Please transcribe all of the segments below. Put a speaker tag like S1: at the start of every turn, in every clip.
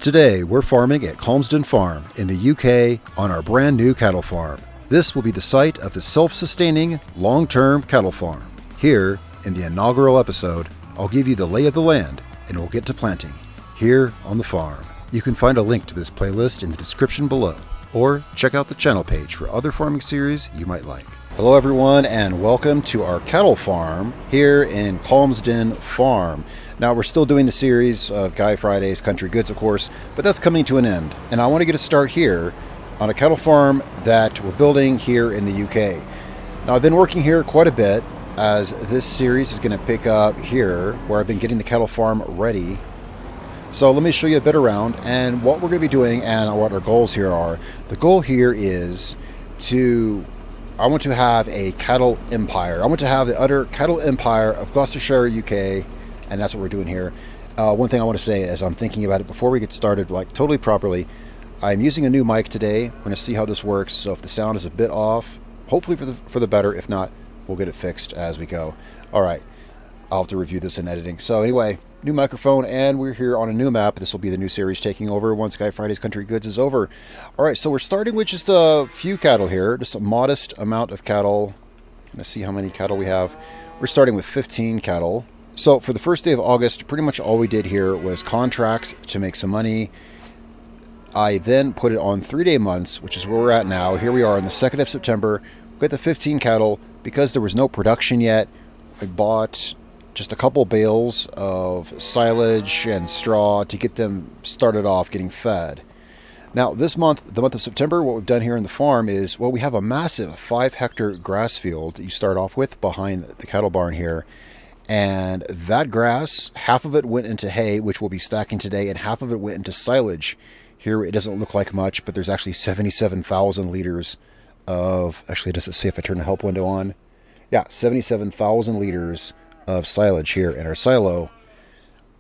S1: Today, we're farming at Calmsden Farm in the UK on our brand new cattle farm. This will be the site of the self-sustaining, long-term cattle farm. Here, in the inaugural episode, I'll give you the lay of the land and we'll get to planting, here on the farm. You can find a link to this playlist in the description below, or check out the channel page for other farming series you might like. Hello everyone, and welcome to our cattle farm here in Calmsden Farm. Now, we're still doing the series of Guy Friday's Country Goods, of course, but that's coming to an end. And I want to get a start here on a cattle farm that we're building here in the UK. Now, I've been working here quite a bit, as this series is going to pick up here, where I've been getting the cattle farm ready. So let me show you a bit around and what we're going to be doing and what our goals here are. The goal here is I want to have a cattle empire. I want to have the utter cattle empire of Gloucestershire, UK, and that's what we're doing here. One thing I want to say as I'm thinking about it before we get started, like totally properly, I'm using a new mic today. We're going to see how this works. So if the sound is a bit off, hopefully for the better. If not, we'll get it fixed as we go. All right, I'll have to review this in editing. So anyway, new microphone, and we're here on a new map. This will be the new series taking over once Guy Friday's Country Goods is over. All right, so we're starting with just a few cattle here, just a modest amount of cattle. Let's see how many cattle we have. We're starting with 15 cattle. So for the first day of August, pretty much all we did here was contracts to make some money. I then put it on 3-day months, which is where we're at now. Here we are on the 2nd of September. We got the 15 cattle. Because there was no production yet, I bought just a couple bales of silage and straw to get them started off getting fed. Now this month, the month of September, what we've done here in the farm is, well, we have a massive 5-hectare grass field that you start off with behind the cattle barn here. And that grass, half of it went into hay, which we'll be stacking today, and half of it went into silage. Here it doesn't look like much, but there's actually 77,000 liters of, actually does it say if I turn the help window on? Yeah, 77,000 liters of silage here in our silo.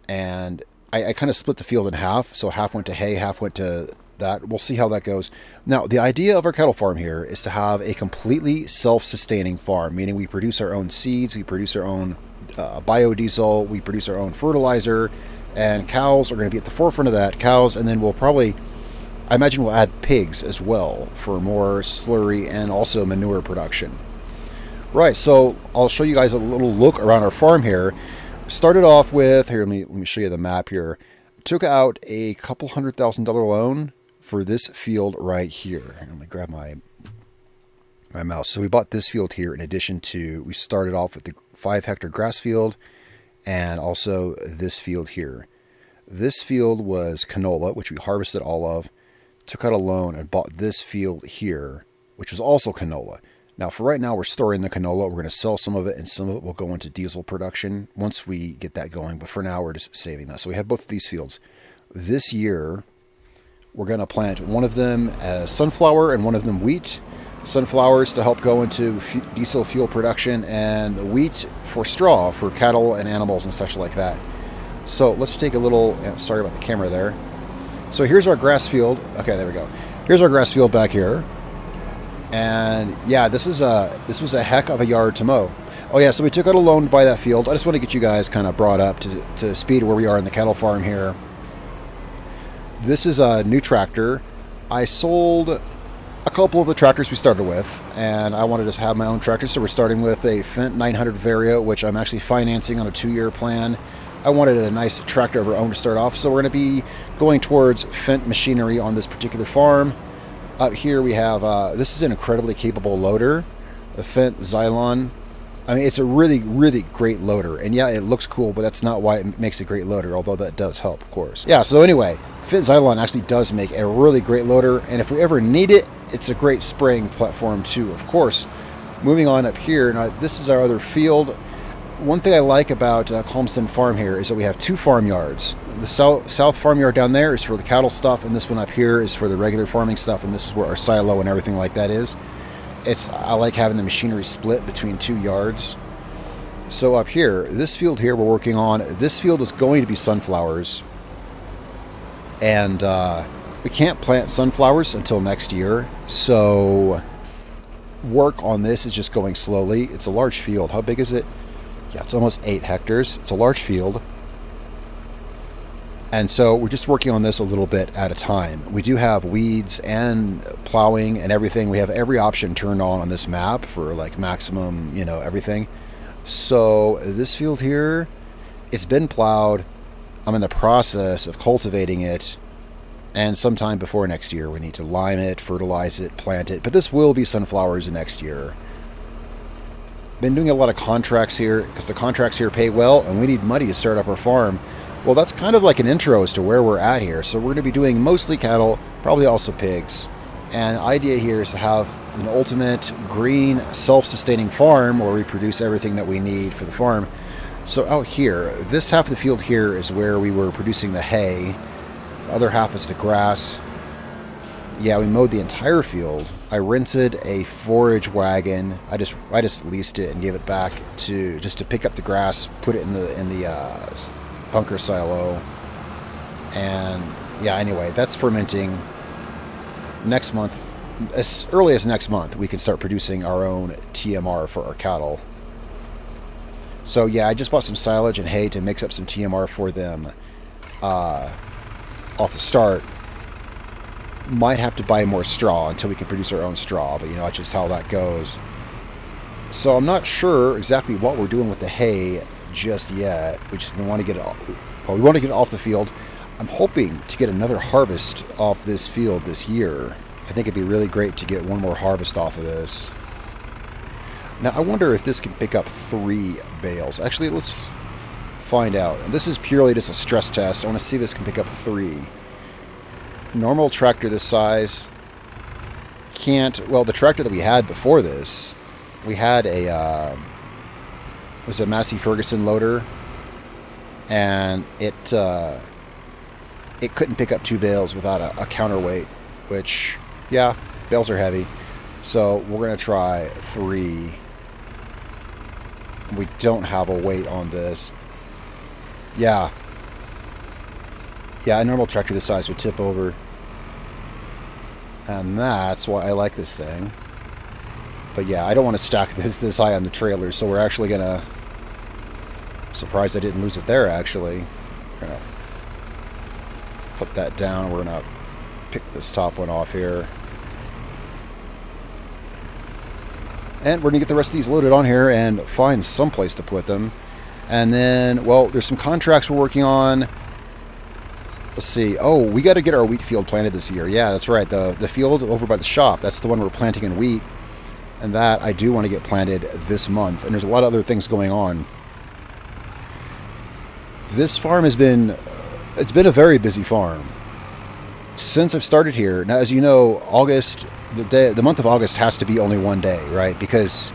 S1: And I kind of split the field in half, so half went to hay, half went to that. We'll see how that goes. Now, the idea of our cattle farm here is to have a completely self-sustaining farm, meaning we produce our own seeds, we produce our own biodiesel, we produce our own fertilizer, and cows are going to be at the forefront of that. Cows, and then we'll probably, I imagine we'll add pigs as well for more slurry and also manure production. Right, so I'll show you guys a little look around our farm here. Started off with, here, let me show you the map here. Took out a couple $100,000 loan for this field right here. Let me grab my mouse. So we bought this field here in addition to, we started off with the 5-hectare grass field and also this field here. This field was canola, which we harvested all of. Took out a loan and bought this field here, which was also canola. Now, for right now, we're storing the canola. We're going to sell some of it, and some of it will go into diesel production once we get that going. But for now, we're just saving that. So we have both of these fields. This year, we're going to plant one of them as sunflower and one of them wheat. Sunflowers to help go into diesel fuel production, and wheat for straw for cattle and animals and such like that. So let's take a little, sorry about the camera there. So here's our grass field. Okay, there we go. Here's our grass field back here. And yeah, this was a heck of a yard to mow. Oh yeah, so we took out a loan to buy that field. I just want to get you guys kind of brought up to speed where we are in the cattle farm here. This is a new tractor. I sold a couple of the tractors we started with, and I wanted to just have my own tractor. So we're starting with a Fendt 900 Vario, which I'm actually financing on a 2-year plan. I wanted a nice tractor of our own to start off, so we're going to be going towards Fendt machinery on this particular farm. Up here we have, this is an incredibly capable loader, a Fendt Xylon. I mean, it's a really, really great loader. And yeah, it looks cool, but that's not why it makes a great loader, although that does help, of course. Yeah, so anyway, Fendt Xylon actually does make a really great loader, and if we ever need it, it's a great spraying platform too, of course. Moving on up here, now this is our other field. One thing I like about Calmsden Farm here is that we have 2 farmyards. The south farmyard down there is for the cattle stuff, and this one up here is for the regular farming stuff, and this is where our silo and everything like that is. I like having the machinery split between 2 yards. So up here, this field here we're working on, this field is going to be sunflowers. And we can't plant sunflowers until next year, so work on this is just going slowly. It's a large field. How big is it? Yeah, it's almost 8 hectares. It's a large field. And so we're just working on this a little bit at a time. We do have weeds and plowing and everything. We have every option turned on this map for like maximum, you know, everything. So this field here, it's been plowed. I'm in the process of cultivating it. And sometime before next year, we need to lime it, fertilize it, plant it. But this will be sunflowers next year. Been doing a lot of contracts here because the contracts here pay well and we need money to start up our farm. Well, that's kind of like an intro as to where we're at here. So we're going to be doing mostly cattle, probably also pigs. And the idea here is to have an ultimate green, self-sustaining farm where we produce everything that we need for the farm. So out here, this half of the field here is where we were producing the hay. The other half is the grass. Yeah, we mowed the entire field. I rented a forage wagon. I just leased it and gave it back to pick up the grass, put it in the bunker silo. And yeah, anyway, that's fermenting. Next month, as early as next month, we can start producing our own TMR for our cattle. So yeah, I just bought some silage and hay to mix up some TMR for them off the start. Might have to buy more straw until we can produce our own straw, but you know, that's just how that goes. So I'm not sure exactly what we're doing with the hay just yet. We just want to get it off. Well, we want to get it off the field. I'm hoping to get another harvest off this field this year. I think it'd be really great to get one more harvest off of this. Now, I wonder if this can pick up 3 bales. Actually, let's find out. And this is purely just a stress test. I want to see if this can pick up 3. Normal tractor this size can't. Well, the tractor that we had before this, we had a it was a Massey Ferguson loader, and it couldn't pick up 2 bales without a counterweight, which, yeah, bales are heavy. So we're gonna try 3. We don't have a weight on this. Yeah, a normal tractor this size would tip over. And that's why I like this thing. But yeah, I don't want to stack this high on the trailer, so we're actually gonna... Surprised I didn't lose it there, actually. We're gonna put that down. We're gonna pick this top one off here. And we're gonna get the rest of these loaded on here and find some place to put them. And then, well, there's some contracts we're working on. Let's see. Oh, we got to get our wheat field planted this year. Yeah, that's right. The field over by the shop, that's the one we're planting in wheat. And that I do want to get planted this month. And there's a lot of other things going on. This farm has been, it's been a very busy farm. Since I've started here, now as you know, August, the month of August has to be only one day, right? Because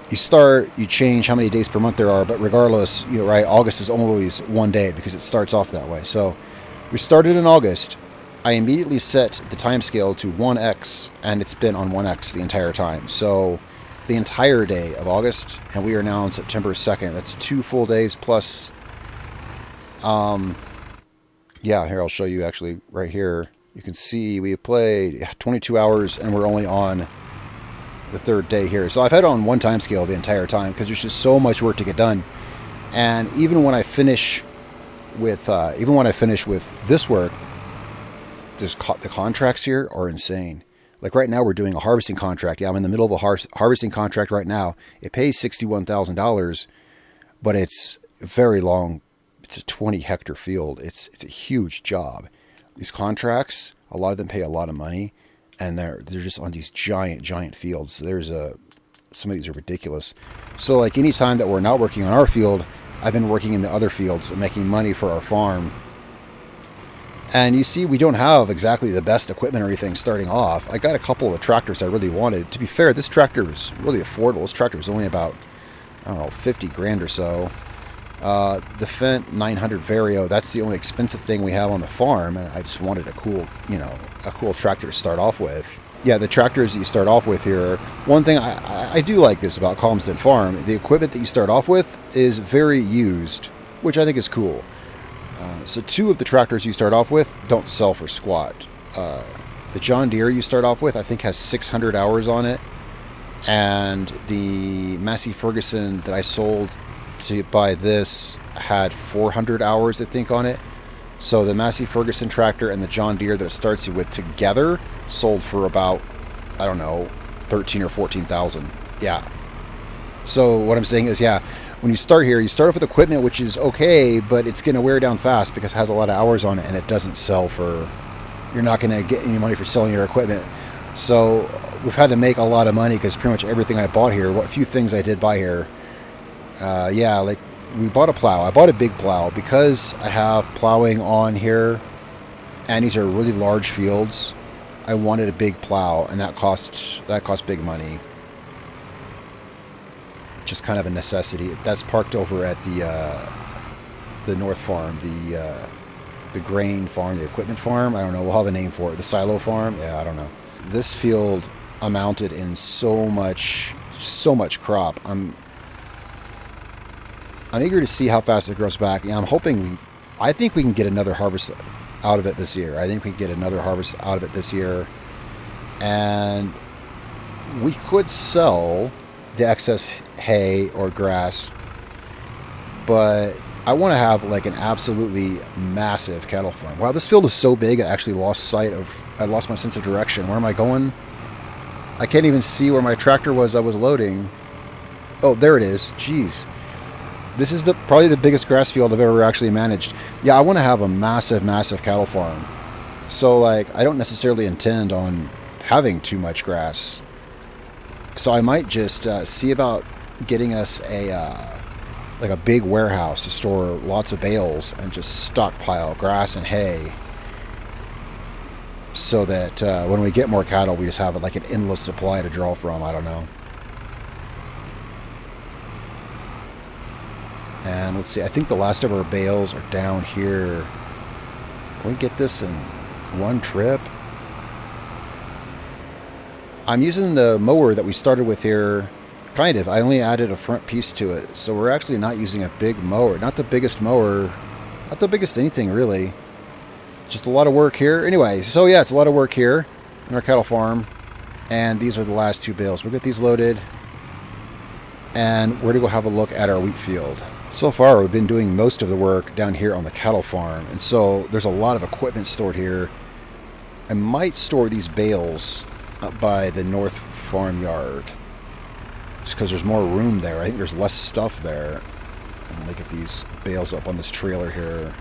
S1: you start, you change how many days per month there are, but regardless, you know, right, August is always one day because it starts off that way. So we started in August. I immediately set the time scale to 1x, and it's been on 1x the entire time. So the entire day of August, and we are now on September 2nd. That's 2 full days plus, yeah, here I'll show you actually right here. You can see we played 22 hours, and we're only on the 3rd day here. So I've had it on 1 time scale the entire time because there's just so much work to get done. And even when I finish with this work, the contracts here are insane. Like right now, we're doing a harvesting contract. Yeah, I'm in the middle of a harvesting contract right now. It pays $61,000, but it's very long. It's a 20-hectare field. It's a huge job. These contracts, a lot of them pay a lot of money, and they're just on these giant fields. Some of these are ridiculous. So like any time that we're not working on our field, I've been working in the other fields and making money for our farm. And you see, we don't have exactly the best equipment or anything starting off. I got a couple of the tractors I really wanted. To be fair, this tractor is really affordable. This tractor is only about, I don't know, 50 grand or so. The Fendt 900 Vario, that's the only expensive thing we have on the farm. And I just wanted a cool tractor to start off with. Yeah, the tractors that you start off with here, one thing I do like this about Calmsden Farm, the equipment that you start off with is very used, which I think is cool. So 2 of the tractors you start off with don't sell for squat. The John Deere you start off with, I think, has 600 hours on it. And the Massey Ferguson that I sold to buy this had 400 hours, I think, on it. So the Massey Ferguson tractor and the John Deere that it starts you with together sold for about, I don't know, 13 or 14,000. Yeah. So what I'm saying is, yeah, when you start here, you start off with equipment which is okay, but it's going to wear down fast because it has a lot of hours on it, and it doesn't sell for, you're not going to get any money for selling your equipment. So we've had to make a lot of money because pretty much everything I bought here, what few things I did buy here, yeah, like we bought a plow. I bought a big plow because I have plowing on here, and these are really large fields. I wanted a big plow, and that cost big money. Just kind of a necessity. That's parked over at the North Farm, the grain farm, the equipment farm. I don't know. We'll have a name for it. The silo farm. Yeah, I don't know. This field amounted in so much crop. I'm eager to see how fast it grows back. Yeah, I think we can get another harvest out of it this year. I think we can get another harvest out of it this year, and we could sell the excess hay or grass, but I want to have like an absolutely massive cattle farm. Wow, this field is so big I actually lost I lost my sense of direction. Where am I going? I can't even see where my tractor was I was loading. Oh, there it is. Jeez. This is probably the biggest grass field I've ever actually managed. Yeah, I want to have a massive cattle farm. So like, I don't necessarily intend on having too much grass. So I might just see about getting us like a big warehouse to store lots of bales and just stockpile grass and hay, so that when we get more cattle, we just have like an endless supply to draw from. I don't know. And let's see. I think the last of our bales are down here. Can we get this in one trip? I'm using the mower that we started with here, kind of. I only added a front piece to it. So we're actually not using a big mower. Not the biggest mower. Not the biggest anything, really. Just a lot of work here. Anyway, so yeah, it's a lot of work here in our cattle farm. And these are the last two bales. We'll get these loaded. And we're going to go have a look at our wheat field. So far, we've been doing most of the work down here on the cattle farm. And so there's a lot of equipment stored here. I might store these bales up by the North Farmyard, just because there's more room there. I think there's less stuff there. I'm gonna get these bales up on this trailer here,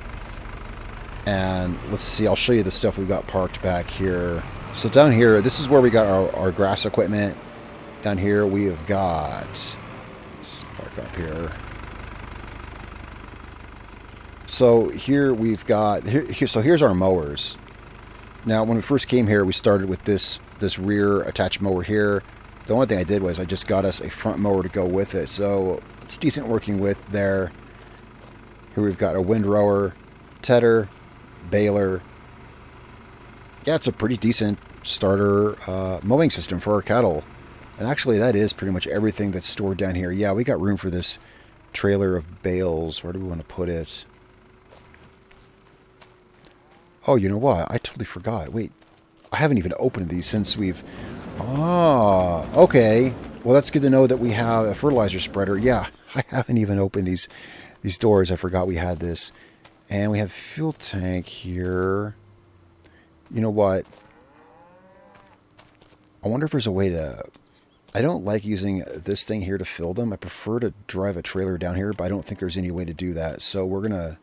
S1: and let's see, I'll show you the stuff we've got parked back here. So down here, this is where we got our grass equipment. Down here we have got, let's park up here. So here we've got so here's our mowers. Now when we first came here, we started with this rear attached mower here. The only thing I did was I just got us a front mower to go with it, so it's decent working with there. Here we've got a windrower, tedder, baler. Yeah, it's a pretty decent starter mowing system for our cattle. And actually that is pretty much everything that's stored down here. Yeah, we got room for this trailer of bales. Where do we want to put it? Oh, you know what? I totally forgot. Wait, I haven't even opened these since we've... Ah, okay. Well, that's good to know that we have a fertilizer spreader. Yeah, I haven't even opened these doors. I forgot we had this. And we have fuel tank here. You know what? I wonder if there's a way to... I don't like using this thing here to fill them. I prefer to drive a trailer down here, but I don't think there's any way to do that. So we're going to...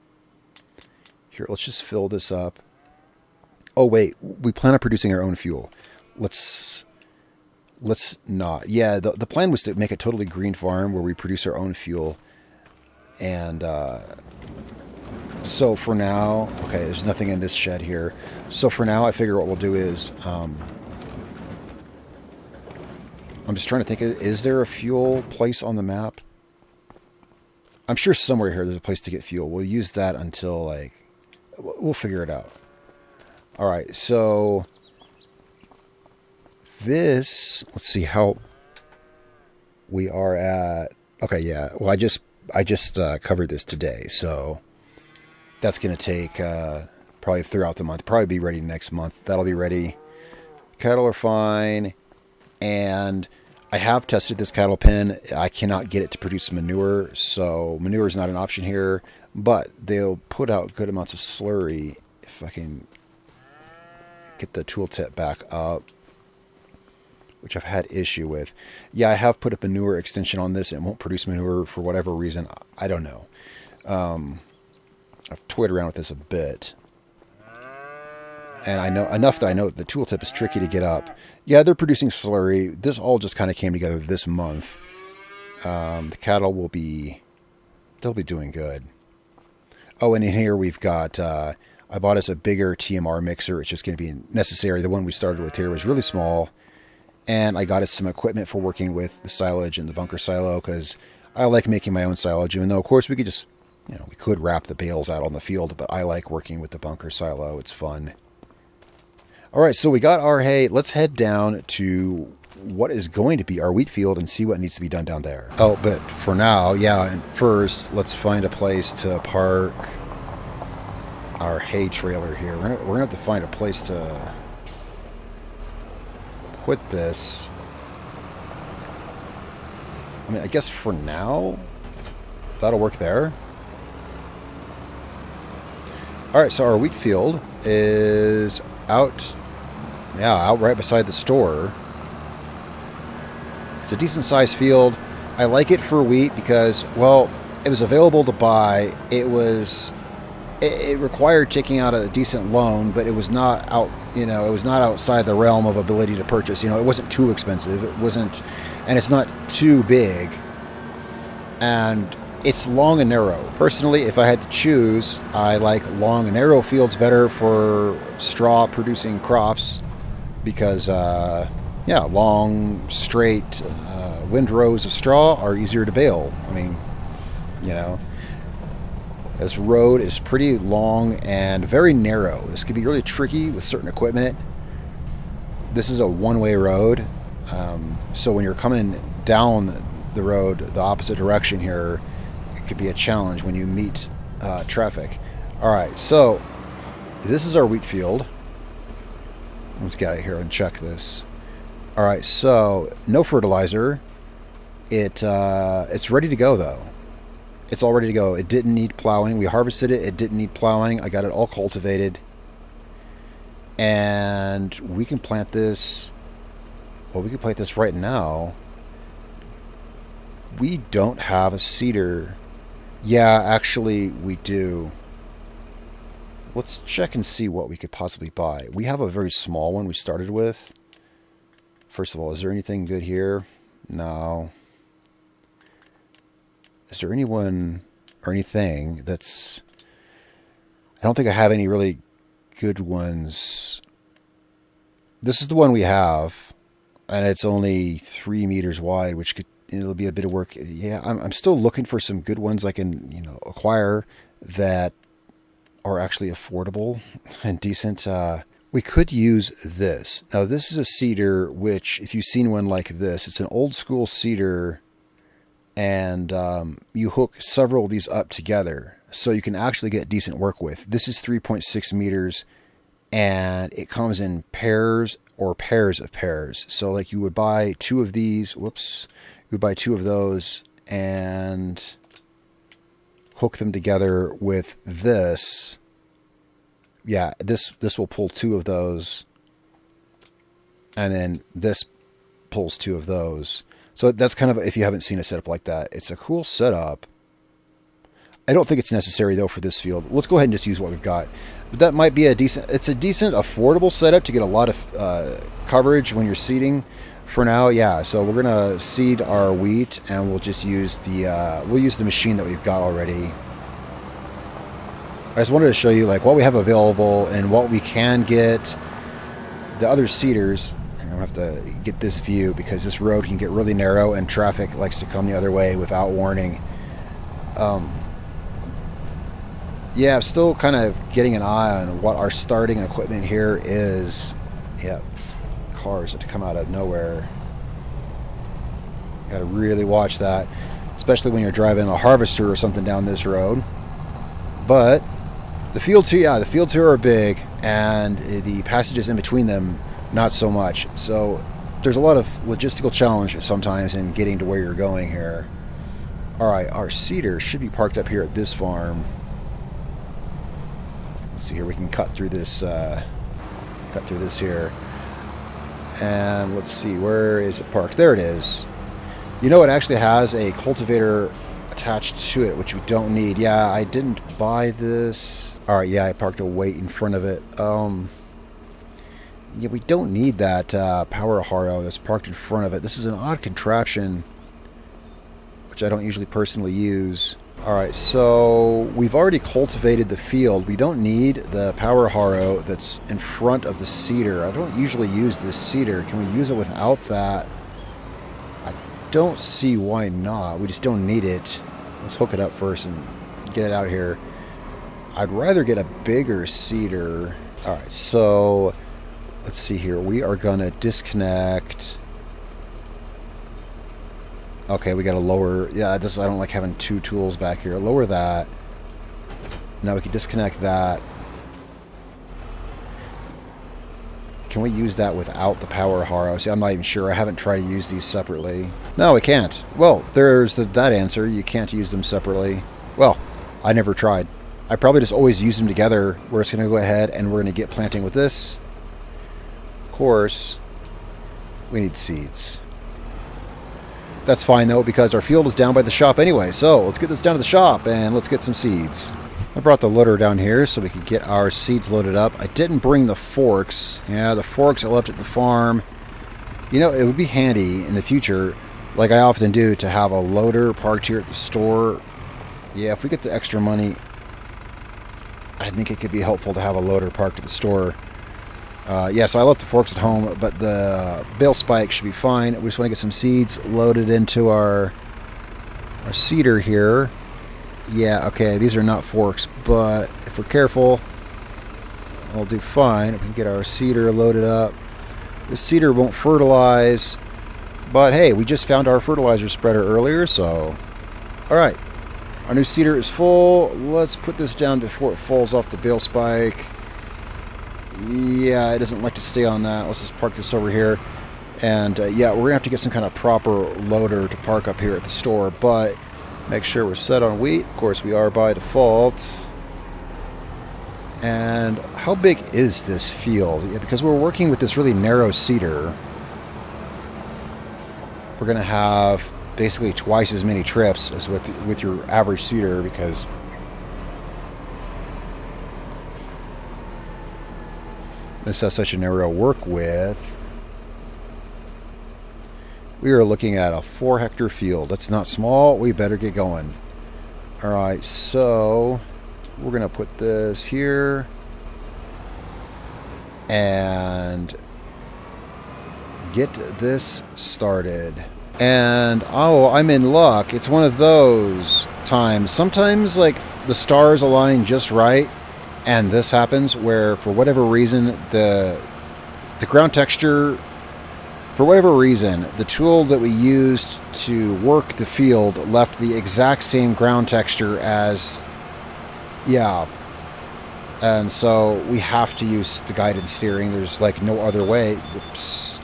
S1: Here, let's just fill this up. Oh, wait. We plan on producing our own fuel. Let's not. Yeah, the plan was to make a totally green farm where we produce our own fuel. And so for now... Okay, there's nothing in this shed here. So for now, I figure what we'll do is... I'm just trying to think, is there a fuel place on the map? I'm sure somewhere here there's a place to get fuel. We'll use that until, like... We'll figure it out. Alright, so... This... Let's see how... We are at... Okay, yeah. Well, I just covered this today, so... That's going to take probably throughout the month. Probably be ready next month. That'll be ready. Cattle are fine. And I have tested this cattle pen. I cannot get it to produce manure, so manure is not an option here, but they'll put out good amounts of slurry if I can get the tooltip back up, which I've had issue with. Yeah, I have put a manure extension on this and it won't produce manure for whatever reason. I don't know. I've toyed around with this a bit. And I know enough that I know the tooltip is tricky to get up. Yeah, they're producing slurry. This all just kind of came together this month. The cattle they'll be doing good. Oh, and in here we've got, I bought us a bigger TMR mixer. It's just going to be necessary. The one we started with here was really small. And I got us some equipment for working with the silage and the bunker silo because I like making my own silage. Even though, of course, we could just, we could wrap the bales out on the field, but I like working with the bunker silo. It's fun. All right, so we got our hay. Let's head down to what is going to be our wheat field and see what needs to be done down there. Oh, but for now, yeah, and first, let's find a place to park our hay trailer here. We're going to have to find a place to put this. I mean, I guess for now, that'll work there. All right, so our wheat field is out right beside the store. It's a decent sized field. I like it for wheat because, well, it was available to buy. It required taking out a decent loan, but it was not out, it was not outside the realm of ability to purchase. It wasn't too expensive. It wasn't, and it's not too big. And it's long and narrow. Personally, if I had to choose, I like long and narrow fields better for straw producing crops because, long, straight windrows of straw are easier to bale. I mean, this road is pretty long and very narrow. This could be really tricky with certain equipment. This is a one-way road, so when you're coming down the road the opposite direction here, it could be a challenge when you meet traffic. All right, so this is our wheat field. Let's get out of here and check this. All right, so no fertilizer. It's ready to go though. It's all ready to go. It didn't need plowing. We harvested it. It didn't need plowing. I got it all cultivated. And we can plant this. Well, we can plant this right now. We don't have a seeder. Yeah, actually, we do. Let's check and see what we could possibly buy. We have a very small one we started with. First of all, is there anything good here? No. Is there anyone or anything that's... I don't think I have any really good ones. This is the one we have, and it's only 3 meters wide, which it'll be a bit of work. Yeah, I'm still looking for some good ones I can, acquire that are actually affordable and decent. We could use this. Now, this is a seeder, which, if you've seen one like this, it's an old school seeder, and you hook several of these up together so you can actually get decent work with. This is 3.6 meters, and it comes in pairs or pairs of pairs. So like you would buy 2 of these, you would buy 2 of those and hook them together with this. Yeah, this will pull 2 of those, and then this pulls 2 of those. So that's kind of, if you haven't seen a setup like that, it's a cool setup. I don't think it's necessary though for this field. Let's go ahead and just use what we've got. But that might be it's a decent, affordable setup to get a lot of coverage when you're seeding. For now, yeah. So we're gonna seed our wheat, and we'll just use the machine that we've got already. I just wanted to show you like what we have available and what we can get. The other seeders, I'm gonna have to get this view because this road can get really narrow and traffic likes to come the other way without warning. Yeah, I'm still kind of getting an eye on what our starting equipment here is. Yeah, cars that come out of nowhere. Got to really watch that, especially when you're driving a harvester or something down this road. But the fields here are big, and the passages in between them, not so much. So there's a lot of logistical challenges sometimes in getting to where you're going here. Alright, our seeder should be parked up here at this farm. Let's see here, we can cut through this here. And let's see, where is it parked? There it is. You know, it actually has a cultivator attached to it, which we don't need. Yeah, I didn't buy this. Alright, yeah, I parked a weight in front of it. Yeah, we don't need that power harrow that's parked in front of it. This is an odd contraption, which I don't usually personally use. Alright, so we've already cultivated the field. We don't need the power harrow that's in front of the seeder. I don't usually use this seeder. Can we use it without that? I don't see why not. We just don't need it. Let's hook it up first and get it out of here. I'd rather get a bigger seeder. Alright, so let's see here. We are going to disconnect. Okay, we got to lower. Yeah, I don't like having two tools back here. Lower that. Now we can disconnect that. Can we use that without the power harrow? See, I'm not even sure. I haven't tried to use these separately. No, we can't. Well, there's that answer. You can't use them separately. Well, I never tried. I probably just always use them together, where it's going to go ahead and we're going to get planting with this. Of course, we need seeds. That's fine, though, because our field is down by the shop anyway. So let's get this down to the shop and let's get some seeds. I brought the loader down here so we could get our seeds loaded up. I didn't bring the forks. Yeah, the forks I left at the farm. You know, it would be handy in the future, like I often do, to have a loader parked here at the store. Yeah, if we get the extra money, I think it could be helpful to have a loader parked at the store. Yeah, so I left the forks at home, but the bale spike should be fine. We just want to get some seeds loaded into our seeder here. Yeah, okay, these are not forks, but if we're careful, I'll do fine. We can get our seeder loaded up. The seeder won't fertilize, but hey, we just found our fertilizer spreader earlier, so... Alright, our new seeder is full. Let's put this down before it falls off the bale spike. Yeah, it doesn't like to stay on that. Let's just park this over here. And yeah, we're going to have to get some kind of proper loader to park up here at the store. But make sure we're set on wheat. Of course, we are by default. And how big is this field? Yeah, because we're working with this really narrow seeder, we're going to have basically twice as many trips as with your average seeder, because... this has such an area to work with. We are looking at a 4-hectare field. That's not small. We better get going. Alright, so we're going to put this here. And get this started. And, oh, I'm in luck. It's one of those times. Sometimes, like, the stars align just right. And this happens where, for whatever reason, the ground texture, for whatever reason, the tool that we used to work the field left the exact same ground texture as, yeah. And so we have to use the guided steering. There's like no other way. Oops.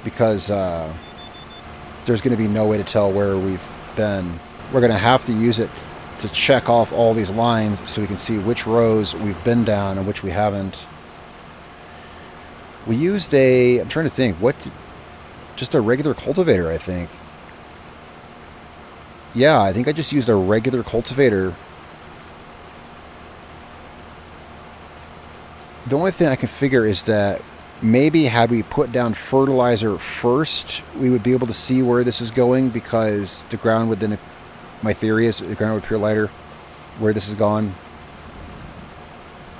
S1: Because there's going to be no way to tell where we've been. We're going to have to use it to check off all these lines so we can see which rows we've been down and which we haven't. We used I'm trying to think, just a regular cultivator, I think. Yeah, I think I just used a regular cultivator. The only thing I can figure is that maybe had we put down fertilizer first, we would be able to see where this is going, because the ground would then... My theory is the ground would appear lighter where this is gone.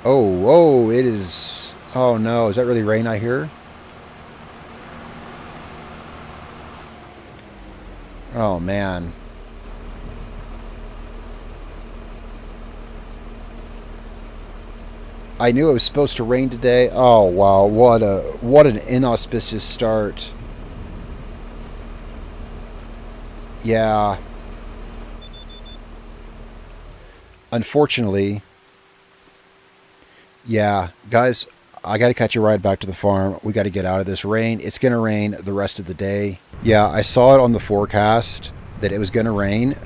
S1: Oh, it is... Oh, no. Is that really rain I hear? Oh, man. I knew it was supposed to rain today. Oh, wow. What an inauspicious start. Yeah. Unfortunately, yeah, guys, I got to catch a ride back to the farm. We got to get out of this rain. It's going to rain the rest of the day. Yeah, I saw it on the forecast that it was going to rain,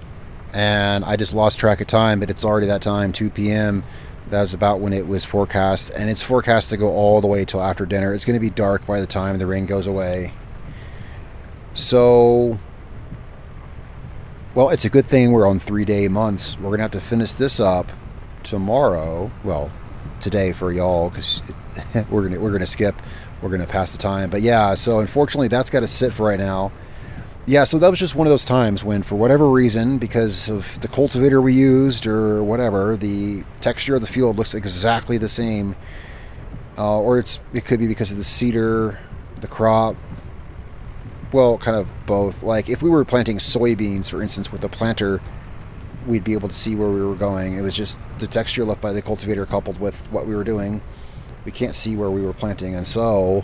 S1: and I just lost track of time, but it's already that time, 2 p.m. That's about when it was forecast, and it's forecast to go all the way till after dinner. It's going to be dark by the time the rain goes away. So, well, it's a good thing we're on 3-day months. We're going to have to finish this up tomorrow. Well, today for y'all, because we're gonna skip. We're gonna pass the time. But yeah, so unfortunately, that's got to sit for right now. Yeah, so that was just one of those times when, for whatever reason, because of the cultivator we used or whatever, the texture of the field looks exactly the same. Or it could be because of the seeder, the crop. Well, kind of both. Like if we were planting soybeans, for instance, with the planter, we'd be able to see where we were going. It was just the texture left by the cultivator coupled with what we were doing. We can't see where we were planting, and so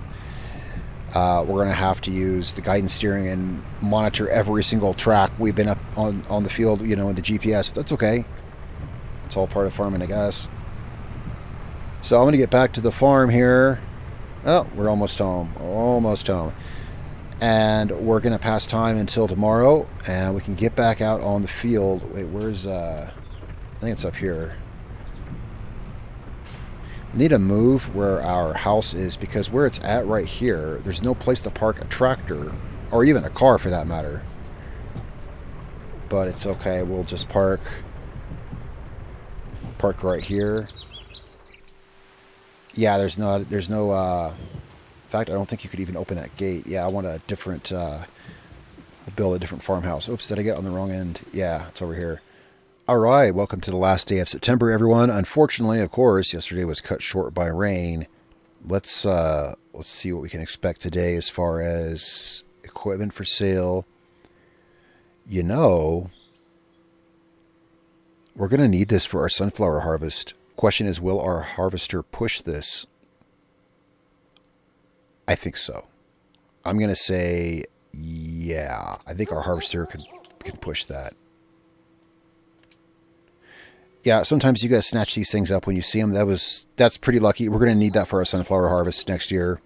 S1: we're going to have to use the guidance steering and monitor every single track we've been up on the field, you know, in the GPS. That's okay. It's all part of farming, I guess. So I'm going to get back to the farm here. Oh, we're almost home. Almost home. And we're going to pass time until tomorrow, and we can get back out on the field. Wait, where's, I think it's up here. Need to move where our house is, because where it's at right here, there's no place to park a tractor, or even a car for that matter. But it's okay, we'll just park right here. Yeah, there's no, in fact, I don't think you could even open that gate. Yeah, I want a different, build a different farmhouse. Oops, did I get on the wrong end? Yeah, it's over here. All right, welcome to the last day of September, everyone. Unfortunately, of course, yesterday was cut short by rain. Let's see what we can expect today as far as equipment for sale. You know, we're going to need this for our sunflower harvest. Question is, will our harvester push this? I think so. I'm going to say, yeah, I think our harvester can push that. Yeah, sometimes you got to snatch these things up when you see them. That's pretty lucky. We're going to need that for our sunflower harvest next year.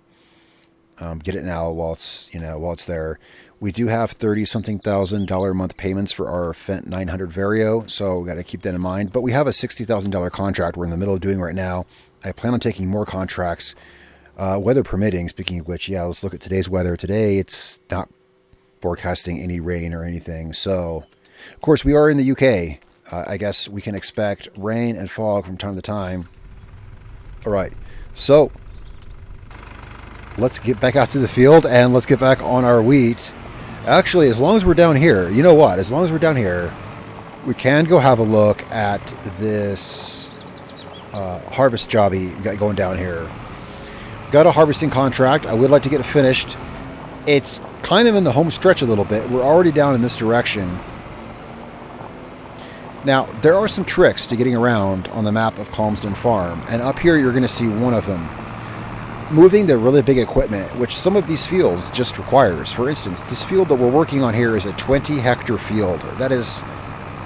S1: Get it now while it's there. We do have $30-something thousand a month payments for our Fendt 900 Vario, so we got to keep that in mind. But we have a $60,000 contract we're in the middle of doing right now. I plan on taking more contracts, weather permitting. Speaking of which, yeah, let's look at today's weather. Today, it's not forecasting any rain or anything. So, of course, we are in the UK. I guess we can expect rain and fog from time to time. All right, so let's get back out to the field and let's get back on our wheat. Actually, as long as we're down here, you know what? As long as we're down here, we can go have a look at this harvest jobby we got going down here. Got a harvesting contract. I would like to get it finished. It's kind of in the home stretch a little bit. We're already down in this direction. Now, there are some tricks to getting around on the map of Calmsden Farm, and up here you're going to see one of them. Moving the really big equipment, which some of these fields just requires. For instance, this field that we're working on here is a 20-hectare field. That is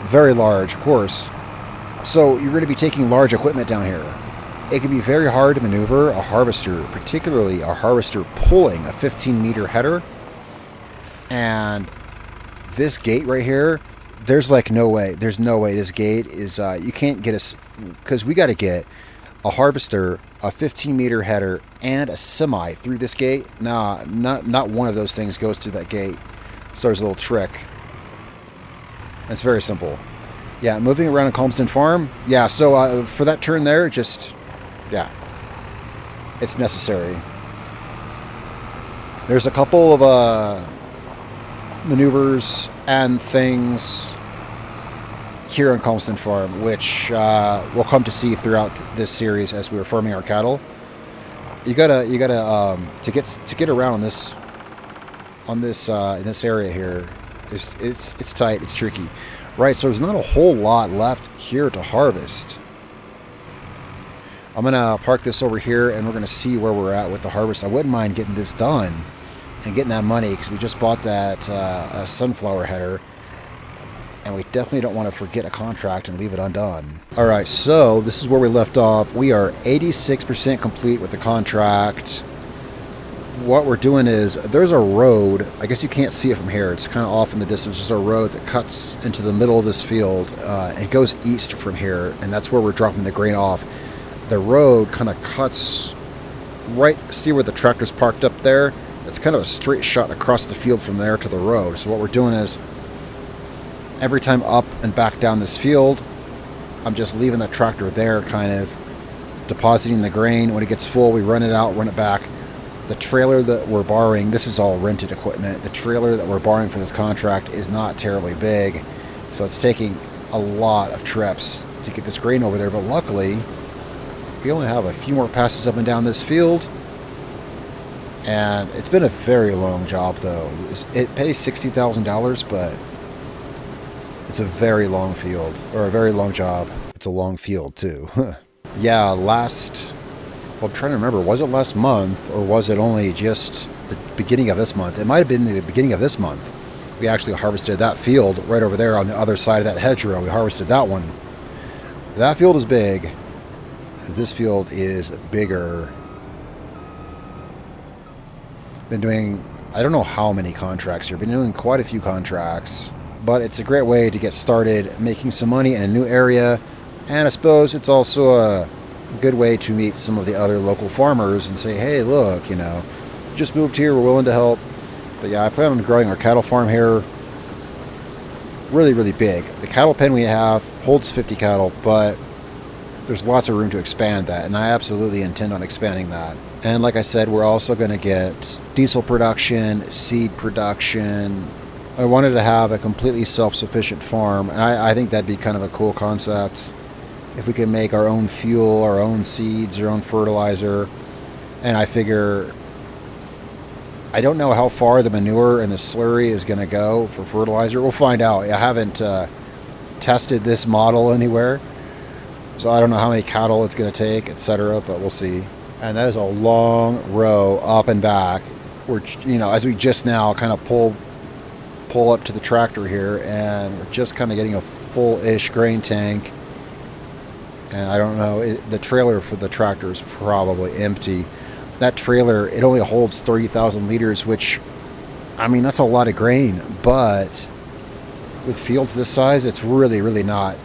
S1: very large, of course. So you're going to be taking large equipment down here. It can be very hard to maneuver a harvester, particularly a harvester pulling a 15-meter header. And this gate right here, there's like no way. There's no way this gate is, you can't get us, because we got to get a harvester, a 15-meter header, and a semi through this gate. Nah, not one of those things goes through that gate. So there's a little trick. It's very simple. Yeah, moving around a Calmsden Farm. Yeah, so for that turn there, just, yeah, it's necessary. There's a couple of maneuvers and things here on Calmsden Farm, which we'll come to see throughout this series as we are farming our cattle. You gotta to get around on this in this area here. It's tight. It's tricky, right? So there's not a whole lot left here to harvest. I'm gonna park this over here, and we're gonna see where we're at with the harvest. I wouldn't mind getting this done and getting that money, because we just bought that sunflower header. and we definitely don't want to forget a contract and leave it undone. All right, so this is where we left off. We are 86% complete with the contract. What we're doing is, there's a road, I guess you can't see it from here, it's kind of off in the distance. There's a road that cuts into the middle of this field. It goes east from here, and that's where we're dropping the grain off. The road kind of cuts right, see where the tractor's parked up there? It's kind of a straight shot across the field from there to the road. So what we're doing is, every time up and back down this field, I'm just leaving the tractor there, kind of depositing the grain. When it gets full, we run it out, run it back. The trailer that we're borrowing, this is all rented equipment. The trailer that we're borrowing for this contract is not terribly big, so it's taking a lot of trips to get this grain over there. But luckily, we only have a few more passes up and down this field, and it's been a very long job though. It pays $60,000, but it's a very long field, or a very long job. It's a long field too. Yeah, well, I'm trying to remember, was it last month, or was it only just the beginning of this month? It might have been the beginning of this month. We actually harvested that field right over there on the other side of that hedgerow. We harvested that one. That field is big. This field is bigger. Been doing, I don't know how many contracts here. Been doing quite a few contracts. But it's a great way to get started making some money in a new area. And I suppose it's also a good way to meet some of the other local farmers and say, hey, look, you know, just moved here, we're willing to help. But yeah, I plan on growing our cattle farm here really, really big. The cattle pen we have holds 50 cattle, but there's lots of room to expand that, and I absolutely intend on expanding that. And like I said, we're also going to get diesel production, seed production. I wanted to have a completely self-sufficient farm, and I think that'd be kind of a cool concept. If we can make our own fuel, our own seeds, our own fertilizer. And I figure, I don't know how far the manure and the slurry is going to go for fertilizer. We'll find out. I haven't tested this model anywhere, so I don't know how many cattle it's going to take, etc., but we'll see. And that is a long row up and back. We're, you know, as we just now kind of pull up to the tractor here, and we're just kind of getting a full-ish grain tank. And I don't know, the trailer for the tractor is probably empty. That trailer, it only holds 30,000 liters, which, I mean, that's a lot of grain. But with fields this size, it's really, really not.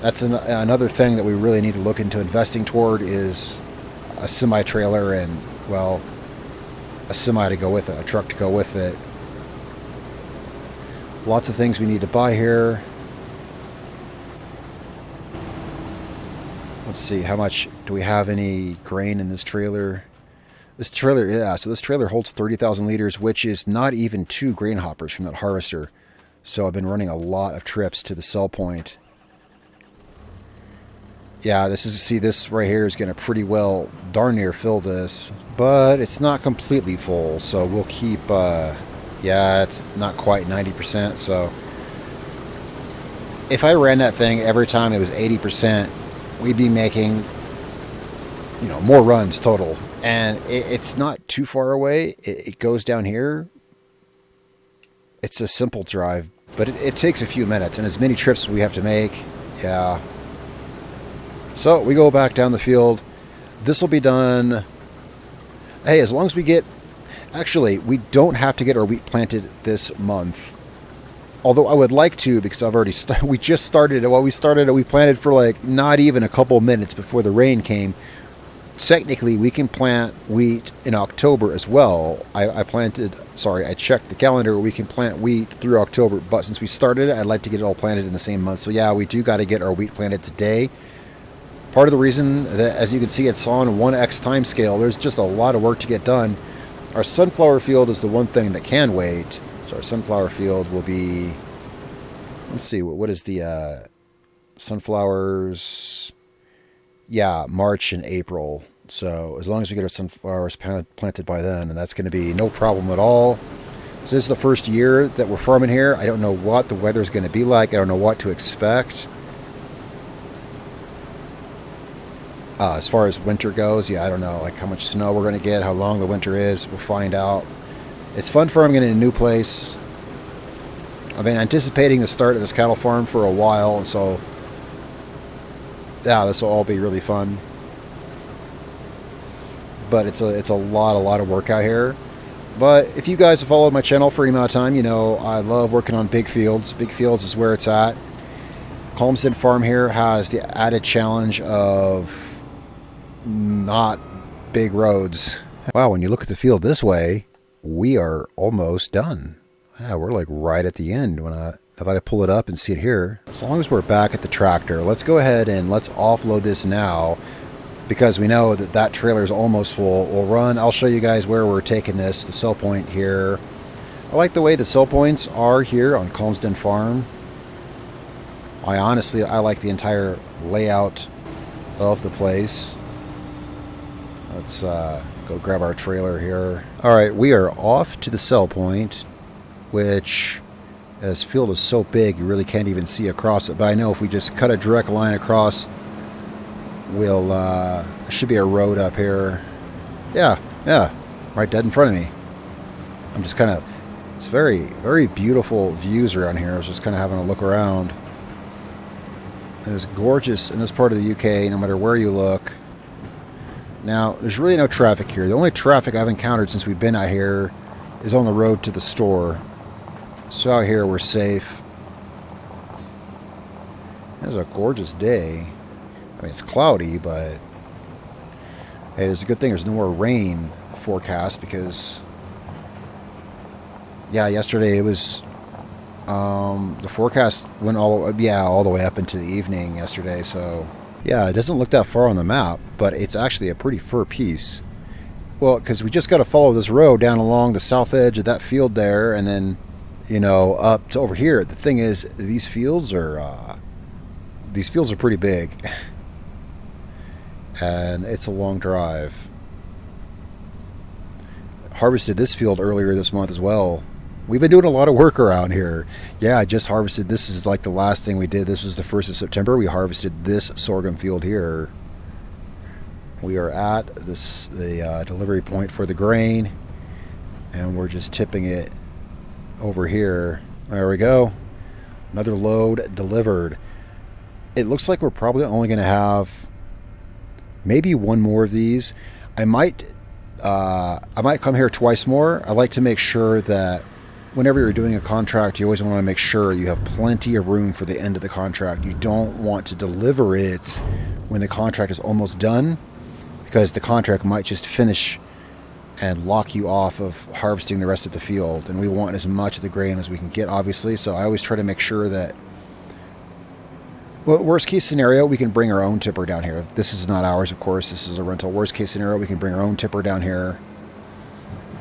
S1: That's another thing that we really need to look into investing toward, is a semi-trailer and, well, a semi to go with it, a truck to go with it. Lots of things we need to buy here. Let's see, how much do we have any grain in this trailer? This trailer, yeah, so this trailer holds 30,000 liters, which is not even 2 grain hoppers from that harvester. So I've been running a lot of trips to the sell point. Yeah, this right here is going to pretty well darn near fill this, but it's not completely full, so we'll keep, yeah, it's not quite 90%, so if I ran that thing every time it was 80%, we'd be making, you know, more runs total. And it's not too far away. It goes down here. It's a simple drive, but it takes a few minutes, and as many trips as we have to make. Yeah. So we go back down the field. This will be done. Hey, as long as we get, actually, we don't have to get our wheat planted this month. Although I would like to, because I've already we just started it. Well, we planted for like not even a couple minutes before the rain came. Technically, we can plant wheat in October as well. I checked the calendar. We can plant wheat through October, but since we started it, I'd like to get it all planted in the same month. So yeah, we do got to get our wheat planted today. Part of the reason that, as you can see, it's on 1x time scale. There's just a lot of work to get done. Our sunflower field is the one thing that can wait. So our sunflower field will be, let's see, what is the sunflowers? Yeah, March and April. So as long as we get our sunflowers planted by then, and that's going to be no problem at all. So this is the first year that we're farming here. I don't know what the weather is going to be like. I don't know what to expect. As far as winter goes, yeah, I don't know, like how much snow we're going to get, how long the winter is. We'll find out. It's fun farming in a new place. I've been anticipating the start of this cattle farm for a while, and so yeah, this will all be really fun. But it's a lot of work out here. But if you guys have followed my channel for any amount of time, you know I love working on big fields. Big fields is where it's at. Calmsden Farm here has the added challenge of not big roads. Wow, when you look at the field this way, we are almost done. Yeah, we're like right at the end when I thought I'd pull it up and see it here. As long as we're back at the tractor, let's go ahead and let's offload this now, because we know that that trailer is almost full. We'll run. I'll show you guys where we're taking this, the sell point here. I like the way the sell points are here on Calmsden Farm. I like the entire layout of the place. Let's go grab our trailer here. All right, we are off to the sell point, which, this field is so big you really can't even see across it. But I know if we just cut a direct line across, we'll there should be a road up here. Yeah, right dead in front of me. I'm just kind of, it's very beautiful views around here. I was just kind of having a look around. It's gorgeous in this part of the UK, no matter where you look. Now, there's really no traffic here. The only traffic I've encountered since we've been out here is on the road to the store. So out here, we're safe. It's a gorgeous day. I mean, it's cloudy, but hey, there's a good thing there's no more rain forecast, because yeah, yesterday it was the forecast went all the way up into the evening yesterday. So yeah, it doesn't look that far on the map, but it's actually a pretty fur piece. Well, because we just got to follow this road down along the south edge of that field there, and then, you know, up to over here. The thing is, these fields are pretty big, and it's a long drive. Harvested this field earlier this month as well. We've been doing a lot of work around here. Yeah, I just harvested. This is like the last thing we did. This was the 1st of September. We harvested this sorghum field here. We are at the delivery point for the grain, and we're just tipping it over here. There we go. Another load delivered. It looks like we're probably only going to have maybe one more of these. I might come here twice more. I like to make sure that whenever you're doing a contract, you always want to make sure you have plenty of room for the end of the contract. You don't want to deliver it when the contract is almost done, because the contract might just finish and lock you off of harvesting the rest of the field. And we want as much of the grain as we can get, obviously. So I always try to make sure that, well, worst case scenario, we can bring our own tipper down here. This is not ours, of course. This is a rental. Worst case scenario, we can bring our own tipper down here.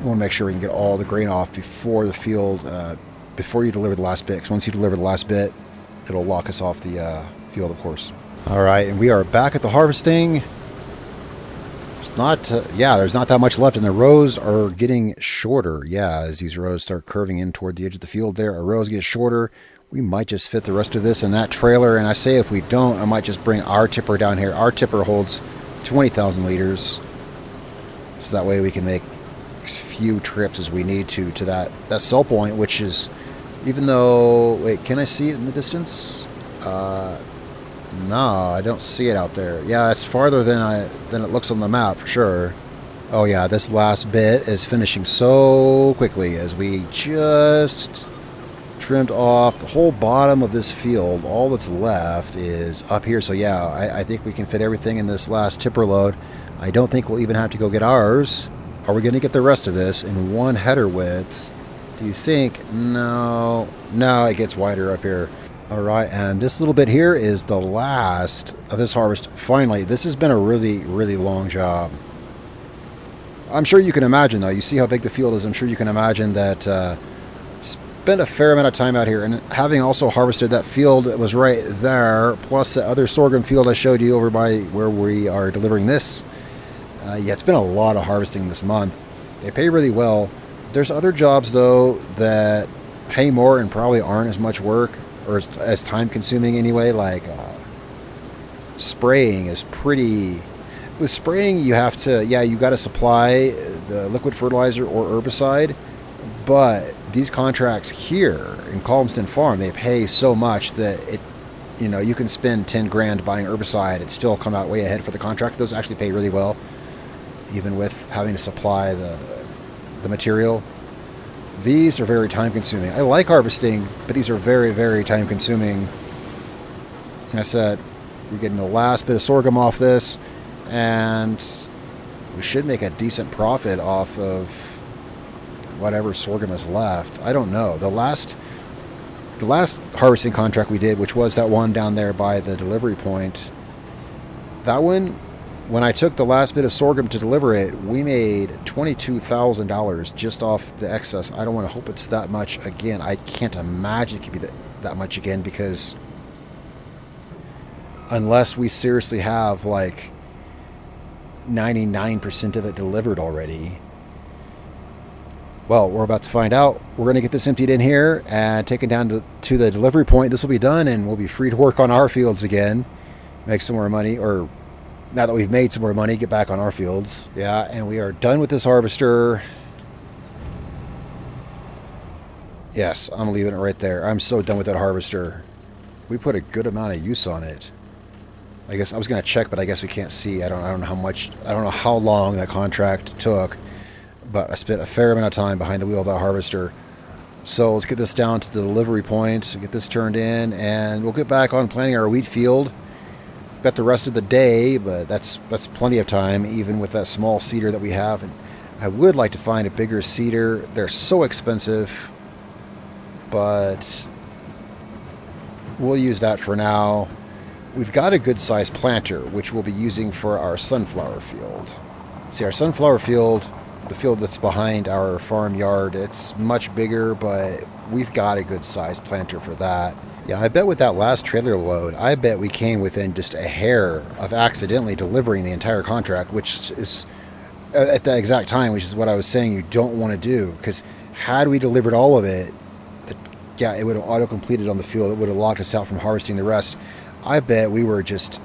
S1: We want to make sure we can get all the grain off before the field, before you deliver the last bit. Because once you deliver the last bit, it'll lock us off the field, of course. All right, and we are back at the harvesting. It's not, there's not that much left, and the rows are getting shorter. Yeah, as these rows start curving in toward the edge of the field there, our rows get shorter. We might just fit the rest of this in that trailer, and I say if we don't, I might just bring our tipper down here. Our tipper holds 20,000 liters, so that way we can make as few trips as we need to that sell point, which is, even though, wait, can I see it in the distance? No, I don't see it out there. Yeah, it's farther than it looks on the map for sure. Oh yeah, this last bit is finishing so quickly as we just trimmed off the whole bottom of this field. All that's left is up here. So yeah, I think we can fit everything in this last tipper load. I don't think we'll even have to go get ours. Are we going to get the rest of this in one header width? Do you think? No, it gets wider up here. All right, and this little bit here is the last of this harvest. Finally, this has been a really, really long job. I'm sure you can imagine, though. You see how big the field is. I'm sure you can imagine that spent a fair amount of time out here. And having also harvested that field that was right there, plus the other sorghum field I showed you over by where we are delivering this. Yeah, it's been a lot of harvesting this month. They pay really well. There's other jobs, though, that pay more and probably aren't as much work, or as time consuming anyway. Like spraying is pretty, with spraying you have to, you got to supply the liquid fertilizer or herbicide, but these contracts here in Calmsden Farm, they pay so much that it, you know, you can spend 10 grand buying herbicide and still come out way ahead for the contract. Those actually pay really well, even with having to supply the material. These are very time consuming. I like harvesting, but these are very, very time consuming. Like I said, we're getting the last bit of sorghum off this, and we should make a decent profit off of whatever sorghum is left. I don't know. The last harvesting contract we did, which was that one down there by the delivery point, that one, when I took the last bit of sorghum to deliver it, we made $22,000 just off the excess. I don't want to hope it's that much again. I can't imagine it could be that much again, because unless we seriously have like 99% of it delivered already. Well, we're about to find out. We're going to get this emptied in here and taken down to the delivery point. This will be done, and we'll be free to work on our fields again, make some more money, or now that we've made some more money, get back on our fields. Yeah, and we are done with this harvester. Yes, I'm leaving it right there. I'm so done with that harvester. We put a good amount of use on it. I guess I was going to check, but I guess we can't see. I don't know how much, I don't know how long that contract took, but I spent a fair amount of time behind the wheel of that harvester. So let's get this down to the delivery point, get this turned in, and we'll get back on planting our wheat field. Got the rest of the day, but that's plenty of time, even with that small seeder that we have. And I would like to find a bigger seeder. They're so expensive, but we'll use that for now. We've got a good sized planter, which we'll be using for our sunflower field. See, our sunflower field, the field that's behind our farmyard, it's much bigger, but we've got a good sized planter for that. Yeah, I bet with that last trailer load, I bet we came within just a hair of accidentally delivering the entire contract, which is at the exact time, which is what I was saying you don't want to do. Because had we delivered all of it, yeah, it would have auto-completed on the field. It would have locked us out from harvesting the rest. I bet we were just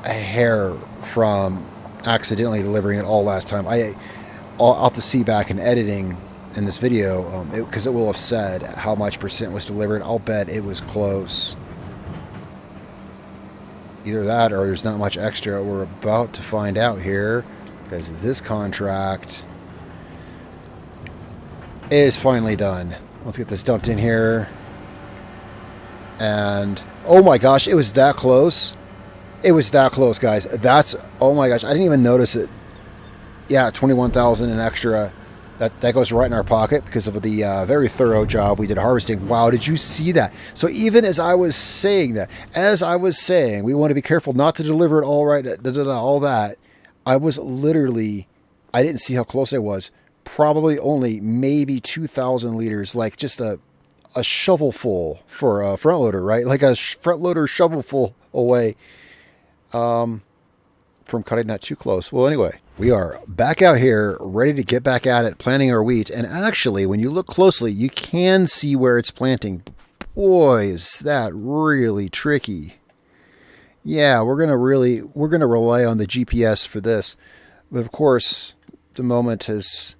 S1: a hair from accidentally delivering it all last time. I'll have to see back in editing in this video, because it will have said how much percent was delivered. I'll bet it was close. Either that or there's not much extra. We're about to find out here, because this contract is finally done. Let's get this dumped in here. And oh my gosh, it was that close. It was that close, guys. That's, oh my gosh, I didn't even notice it. Yeah, 21,000 in extra. That goes right in our pocket because of the very thorough job we did harvesting. Wow, did you see that? So even as I was saying that, we want to be careful not to deliver it all right, all that, I was literally, I didn't see how close I was. Probably only maybe 2,000 liters, like just a shovel full for a front loader, right? Like a front loader shovel full away from cutting that too close. Well, anyway, we are back out here ready to get back at it, planting our wheat. And actually, when you look closely, you can see where it's planting. Boy, is that really tricky. Yeah, we're going to rely on the GPS for this. But of course, the moment it's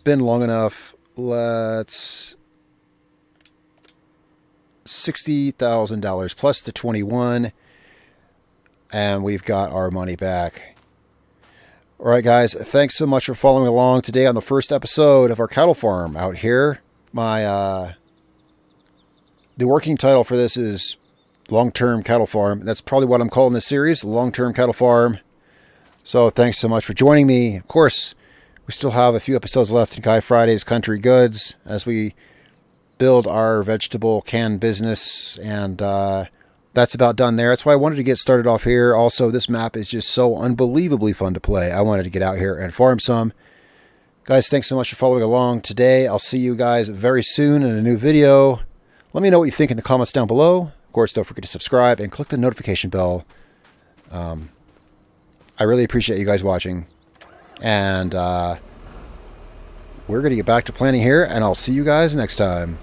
S1: been long enough. Let's $60,000 plus the 21, and we've got our money back. All right, guys, thanks so much for following along today on the first episode of our cattle farm out here. The working title for this is Long-Term Cattle Farm. That's probably what I'm calling this series, Long-Term Cattle Farm. So thanks so much for joining me. Of course, we still have a few episodes left in Guy Friday's Country Goods as we build our vegetable can business, and that's about done there. That's why I wanted to get started off here. Also, this map is just so unbelievably fun to play. I wanted to get out here and farm some. Guys, thanks so much for following along today. I'll see you guys very soon in a new video. Let me know what you think in the comments down below. Of course, don't forget to subscribe and click the notification bell. I really appreciate you guys watching. And we're going to get back to planning here, and I'll see you guys next time.